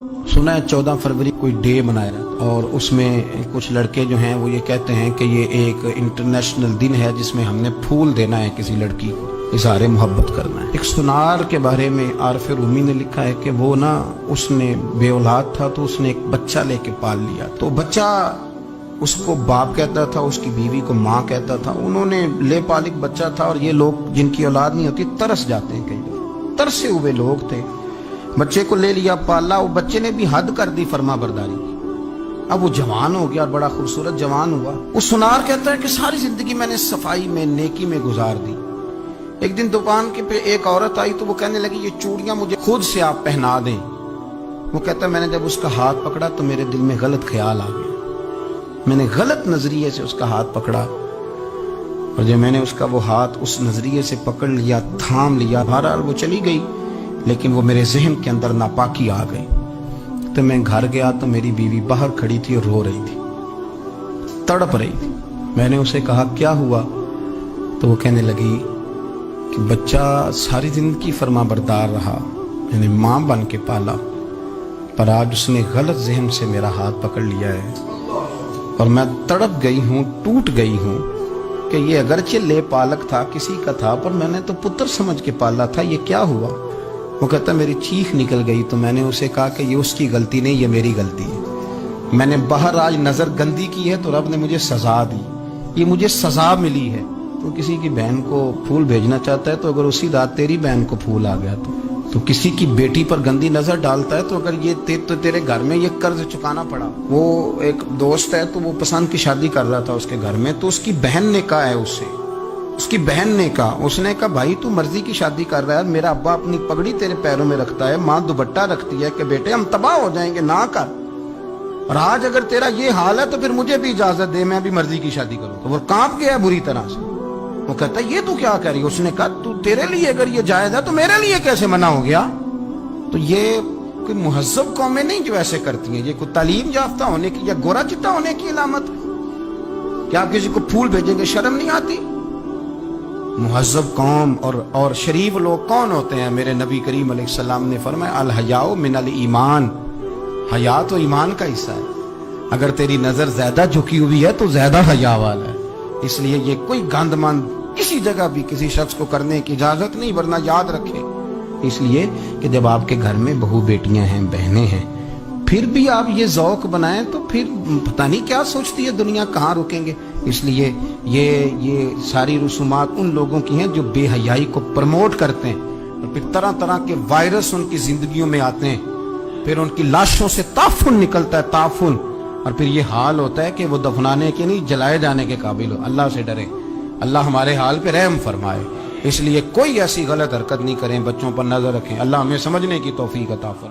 सुना है 14 फरवरी कोई डे मनाया और उसमें कुछ लड़के जो हैं वो ये कहते हैं कि ये एक इंटरनेशनल दिन है जिसमें हमने फूल देना है किसी लड़की को, इज़हार मोहब्बत करना है। एक सुनार के बारे में आरफ रूमी ने लिखा है कि वो ना उसने बेऔलाद था तो उसने एक बच्चा लेके पाल लिया। तो बच्चा उसको बाप कहता था, उसकी बीवी को माँ कहता था। उन्होंने ले पालिक बच्चा था और ये लोग जिनकी औलाद नहीं होती तरस जाते हैं, कई लोग तरसे हुए लोग थे। बच्चे को ले लिया, पाला, वो बच्चे ने भी हद कर दी फर्मा बरदारी की। अब वो जवान हो गया और बड़ा खूबसूरत जवान हुआ। वो सुनार कहता है कि सारी जिंदगी मैंने सफाई में, नेकी में गुजार दी। एक दिन दुकान के पे एक औरत आई तो वो कहने लगी ये चूड़ियां मुझे खुद से आप पहना दें। वो कहता है मैंने जब उसका हाथ पकड़ा तो मेरे दिल में गलत ख्याल आ गया, मैंने गलत नजरिए से उसका हाथ पकड़ा और जब मैंने उसका वो हाथ उस नजरिए से पकड़ लिया, थाम लिया, बहरहाल वो चली गई, लेकिन वो मेरे जहन के अंदर नापाकी आ गई। तो मैं घर गया तो मेरी बीवी बाहर खड़ी थी और रो रही थी, तड़प रही थी। मैंने उसे कहा क्या हुआ? तो वो कहने लगी कि बच्चा सारी जिंदगी फर्मा बरदार रहा, मैंने माँ बन के पाला, पर आज उसने गलत जहन से मेरा हाथ पकड़ लिया है और मैं तड़प गई हूँ, टूट गई हूँ कि ये अगरचे ले पालक था, किसी का था, पर मैंने तो पुत्र समझ के पाला था, ये क्या हुआ? वो कहता मेरी चीख निकल गई। तो मैंने उसे कहा कि ये उसकी गलती नहीं, ये मेरी गलती है। मैंने बाहर आज नजर गंदी की है तो रब ने मुझे सजा दी, ये मुझे सजा मिली है। तो किसी की बहन को फूल भेजना चाहता है तो अगर उसी रात तेरी बहन को फूल आ गया तो किसी की बेटी पर गंदी नजर डालता है तो अगर ये तो तेरे घर में ये कर्ज चुकाना पड़ा। वो एक दोस्त है तो वो पसंद की शादी कर रहा था उसके घर में, तो उसकी बहन ने कहा है उससे, उसकी बहन ने कहा, उसने कहा भाई तू मर्जी की शादी कर रहा है, मेरा अब्बा अपनी पगड़ी तेरे पैरों में रखता है, माँ दुपट्टा रखती है कि बेटे हम तबाह हो जाएंगे, ना कर। और आज अगर तेरा ये हाल है तो फिर मुझे भी इजाजत दे, मैं भी मर्जी की शादी करूं। तो वो कांप गया बुरी तरह से। वो कहता ये तू क्या कह रही? उसने कहा तू तेरे लिए अगर ये जायज है तो मेरे लिए कैसे मना हो गया? तो ये कोई मुहज्जब कौमें नहीं जो ऐसे करती हैं, ये कोई तालीम याफ्ता होने की या गोरा चिट्टा होने की अलामत? क्या आप किसी को फूल भेजेंगे? शर्म नहीं आती? मुहज्जब कौम और शरीफ लोग कौन होते हैं? मेरे नबी करीम अलैहिस्सलाम ने फरमाया अल हयाउ मिनल ईमान, हया तो ईमान का हिस्सा है। अगर तेरी नजर ज्यादा झुकी हुई है तो ज्यादा हया वाला है। इसलिए ये कोई गंदमंद किसी जगह भी किसी शख्स को करने की इजाजत नहीं, वरना याद रखें। इसलिए कि जब आपके घर में बहू बेटियां हैं, बहनें हैं, फिर भी आप ये ज़ौक़ बनाएं तो फिर पता नहीं क्या सोचती है दुनिया, कहाँ रुकेंगे। इसलिए ये सारी रसूमात उन लोगों की हैं जो बेहयाई को प्रमोट करते हैं और फिर तरह तरह के वायरस उनकी जिंदगियों में आते हैं, फिर उनकी लाशों से ताफुन निकलता है, ताफुन, और फिर ये हाल होता है कि वो दफनाने के नहीं जलाए जाने के काबिल हो। अल्लाह से डरें, अल्लाह हमारे हाल पे रहम फरमाए। इसलिए कोई ऐसी गलत हरकत नहीं करें, बच्चों पर नजर रखें। अल्लाह हमें समझने की तौफीक अता फरमाए।